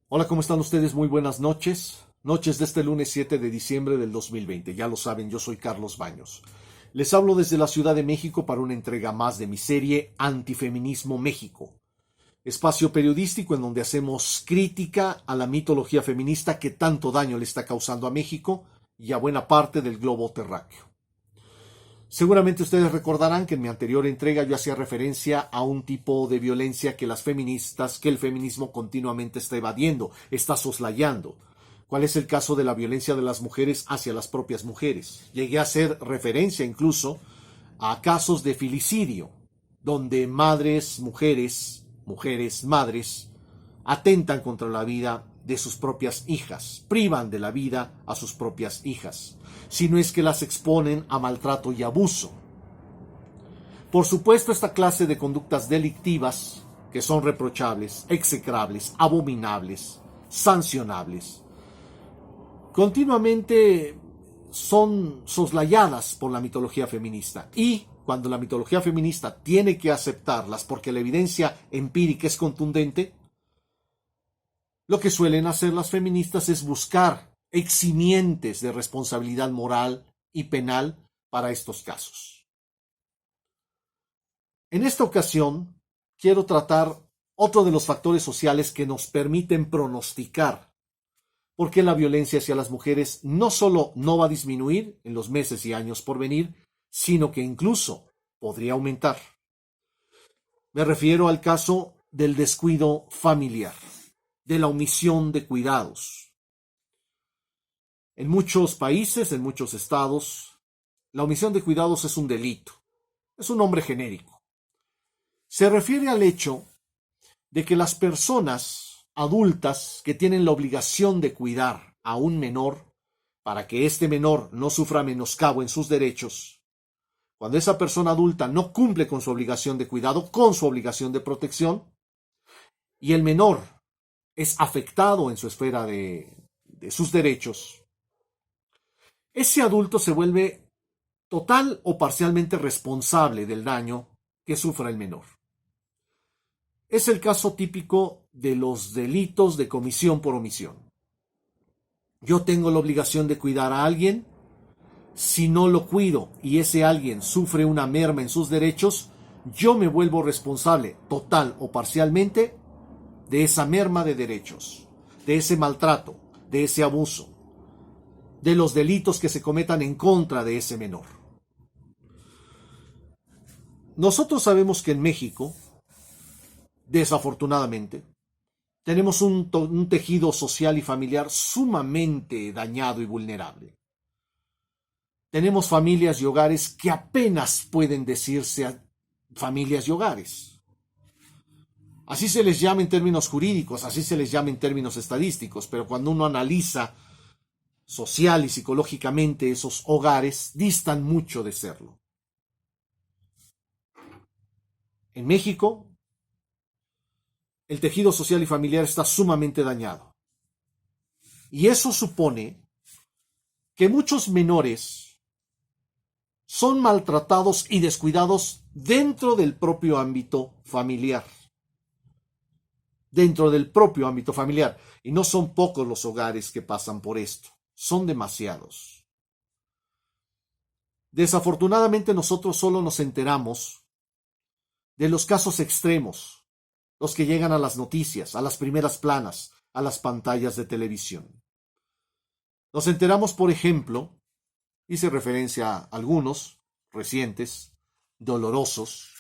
Hola, ¿cómo están ustedes? Muy buenas noches. Noches de este lunes 7 de diciembre del 2020. Ya lo saben, yo soy Carlos Baños. Les hablo desde la Ciudad de México para una entrega más de mi serie Antifeminismo México. Espacio periodístico en donde hacemos crítica a la mitología feminista que tanto daño le está causando a México y a buena parte del globo terráqueo. Seguramente ustedes recordarán que en mi anterior entrega yo hacía referencia a un tipo de violencia que el feminismo continuamente está evadiendo, está soslayando. ¿Cuál es el caso de la violencia de las mujeres hacia las propias mujeres? Llegué a hacer referencia incluso a casos de filicidio, donde madres, atentan contra la vida de sus propias hijas, privan de la vida a sus propias hijas, si no es que las exponen a maltrato y abuso. Por supuesto, esta clase de conductas delictivas, que son reprochables, execrables, abominables, sancionables, continuamente son soslayadas por la mitología feminista. Y cuando la mitología feminista tiene que aceptarlas porque la evidencia empírica es contundente, lo que suelen hacer las feministas es buscar eximientes de responsabilidad moral y penal para estos casos. En esta ocasión, quiero tratar otro de los factores sociales que nos permiten pronosticar por qué la violencia hacia las mujeres no solo no va a disminuir en los meses y años por venir, sino que incluso podría aumentar. Me refiero al caso del descuido familiar, de la omisión de cuidados. En muchos países, en muchos estados, la omisión de cuidados es un delito, es un nombre genérico. Se refiere al hecho de que las personas adultas que tienen la obligación de cuidar a un menor para que este menor no sufra menoscabo en sus derechos, cuando esa persona adulta no cumple con su obligación de cuidado, con su obligación de protección, y el menor es afectado en su esfera de sus derechos, ese adulto se vuelve total o parcialmente responsable del daño que sufra el menor. Es el caso típico de los delitos de comisión por omisión. Yo tengo la obligación de cuidar a alguien. Si no lo cuido y ese alguien sufre una merma en sus derechos, yo me vuelvo responsable, total o parcialmente, de esa merma de derechos, de ese maltrato, de ese abuso, de los delitos que se cometan en contra de ese menor. Nosotros sabemos que en México, desafortunadamente, tenemos un tejido social y familiar sumamente dañado y vulnerable. Tenemos familias y hogares que apenas pueden decirse familias y hogares. Así se les llama en términos jurídicos, así se les llama en términos estadísticos, pero cuando uno analiza social y psicológicamente esos hogares, distan mucho de serlo. En México, el tejido social y familiar está sumamente dañado. Y eso supone que muchos menores son maltratados y descuidados dentro del propio ámbito familiar. Dentro del propio ámbito familiar. Y no son pocos los hogares que pasan por esto. Son demasiados. Desafortunadamente nosotros solo nos enteramos de los casos extremos, los que llegan a las noticias, a las primeras planas, a las pantallas de televisión. Nos enteramos, por ejemplo, hice referencia a algunos recientes, dolorosos.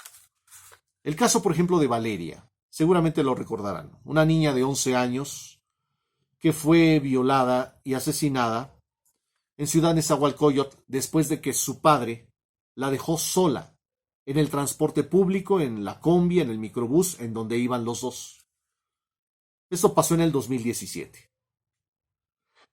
El caso, por ejemplo, de Valeria. Seguramente lo recordarán. Una niña de 11 años que fue violada y asesinada en Ciudad Nezahualcóyotl después de que su padre la dejó sola en el transporte público, en la combi, en el microbús, en donde iban los dos. Esto pasó en el 2017.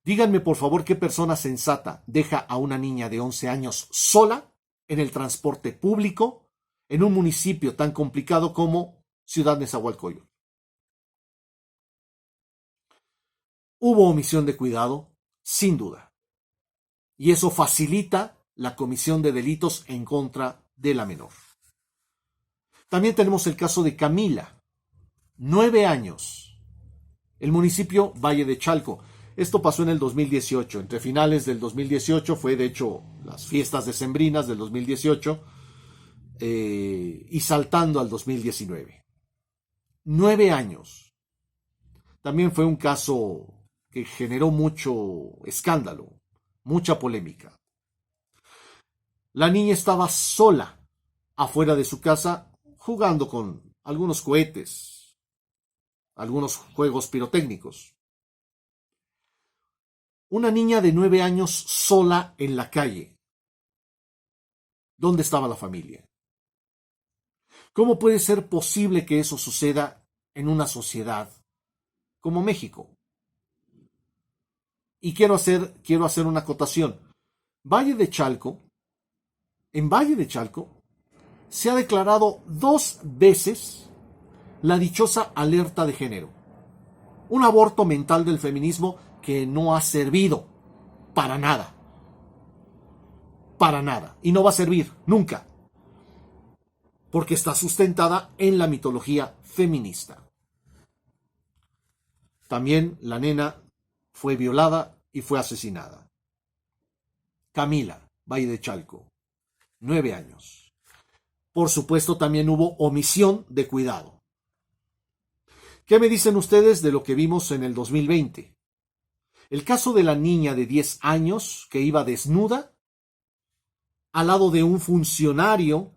Díganme, por favor, qué persona sensata deja a una niña de 11 años sola en el transporte público en un municipio tan complicado como Ciudad Nezahualcóyotl. Hubo omisión de cuidado, sin duda. Y eso facilita la comisión de delitos en contra de la menor. También tenemos el caso de Camila, 9 años, el municipio Valle de Chalco. Esto pasó en el 2018. Entre finales del 2018 fue, de hecho, las fiestas decembrinas del 2018 y saltando al 2019. 9 años. También fue un caso que generó mucho escándalo, mucha polémica. La niña estaba sola afuera de su casa jugando con algunos cohetes, algunos juegos pirotécnicos. Una niña de 9 años sola en la calle. ¿Dónde estaba la familia? ¿Cómo puede ser posible que eso suceda en una sociedad como México? Y quiero hacer una acotación. En Valle de Chalco, se ha declarado 2 veces la dichosa alerta de género. Un aborto mental del feminismo que no ha servido para nada. Para nada. Y no va a servir nunca. Porque está sustentada en la mitología feminista. También la nena fue violada y fue asesinada. Camila, Valle de Chalco, 9 años. Por supuesto, también hubo omisión de cuidado. ¿Qué me dicen ustedes de lo que vimos en el 2020? El caso de la niña de 10 años que iba desnuda al lado de un funcionario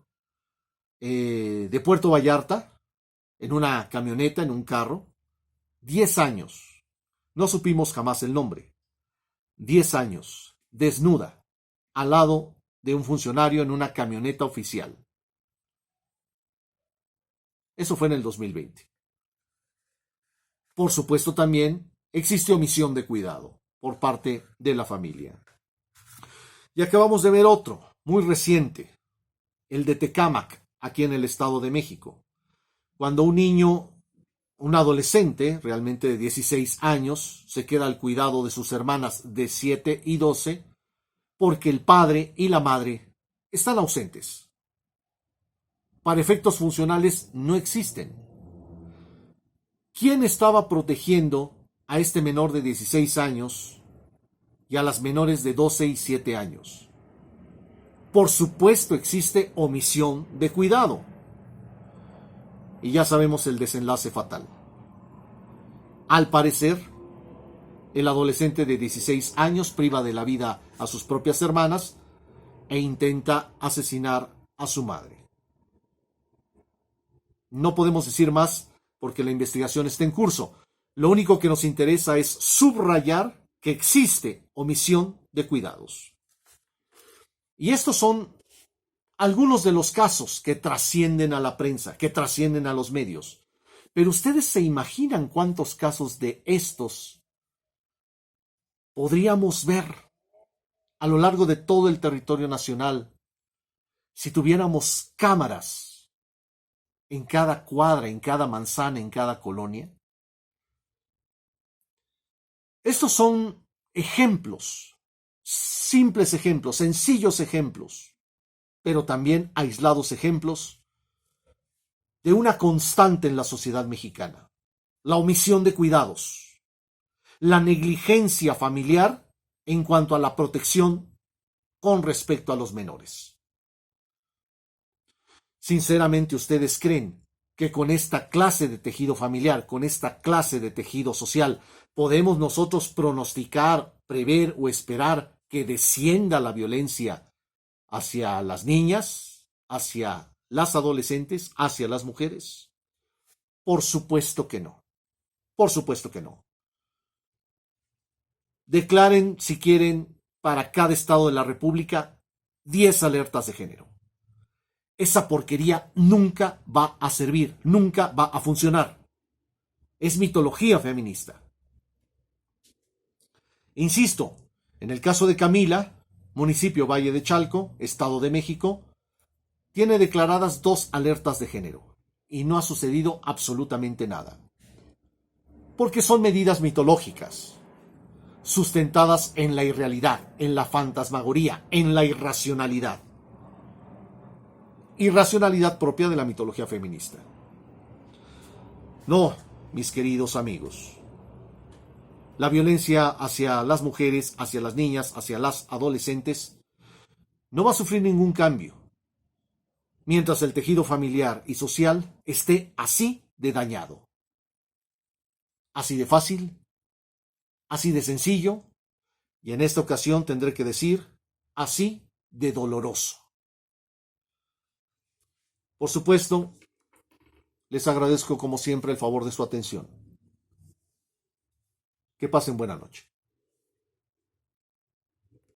de Puerto Vallarta, en una camioneta, en un carro. 10 años. No supimos jamás el nombre. 10 años, desnuda, al lado de un funcionario en una camioneta oficial. Eso fue en el 2020. Por supuesto, también existe omisión de cuidado por parte de la familia. Y acabamos de ver otro, muy reciente, el de Tecámac, aquí en el Estado de México, cuando un adolescente, realmente de 16 años, se queda al cuidado de sus hermanas de 7 y 12, porque el padre y la madre están ausentes. Para efectos funcionales no existen. ¿Quién estaba protegiendo a este menor de 16 años y a las menores de 12 y 7 años? Por supuesto existe omisión de cuidado. Y ya sabemos el desenlace fatal. Al parecer, el adolescente de 16 años priva de la vida a sus propias hermanas e intenta asesinar a su madre. No podemos decir más porque la investigación está en curso. Lo único que nos interesa es subrayar que existe omisión de cuidados. Y estos son algunos de los casos que trascienden a la prensa, que trascienden a los medios. Pero ustedes se imaginan cuántos casos de estos podríamos ver a lo largo de todo el territorio nacional si tuviéramos cámaras en cada cuadra, en cada manzana, en cada colonia. Estos son ejemplos, simples ejemplos, sencillos ejemplos, pero también aislados ejemplos de una constante en la sociedad mexicana: la omisión de cuidados, la negligencia familiar en cuanto a la protección con respecto a los menores. Sinceramente, ¿ustedes creen que con esta clase de tejido familiar, con esta clase de tejido social, podemos nosotros pronosticar, prever o esperar que descienda la violencia hacia las niñas, hacia las adolescentes, hacia las mujeres? Por supuesto que no. Por supuesto que no. Declaren, si quieren, para cada estado de la República 10 alertas de género. Esa porquería nunca va a servir, nunca va a funcionar. Es mitología feminista. Insisto, en el caso de Camila, municipio Valle de Chalco, Estado de México, tiene declaradas 2 alertas de género y no ha sucedido absolutamente nada. Porque son medidas mitológicas, sustentadas en la irrealidad, en la fantasmagoría, en la irracionalidad. Irracionalidad propia de la mitología feminista. No, mis queridos amigos, La violencia hacia las mujeres, hacia las niñas, hacia las adolescentes, no va a sufrir ningún cambio mientras el tejido familiar y social esté así de dañado. Así de fácil, así de sencillo, y en esta ocasión tendré que decir así de doloroso. Por supuesto, les agradezco como siempre el favor de su atención. Que pasen buena noche.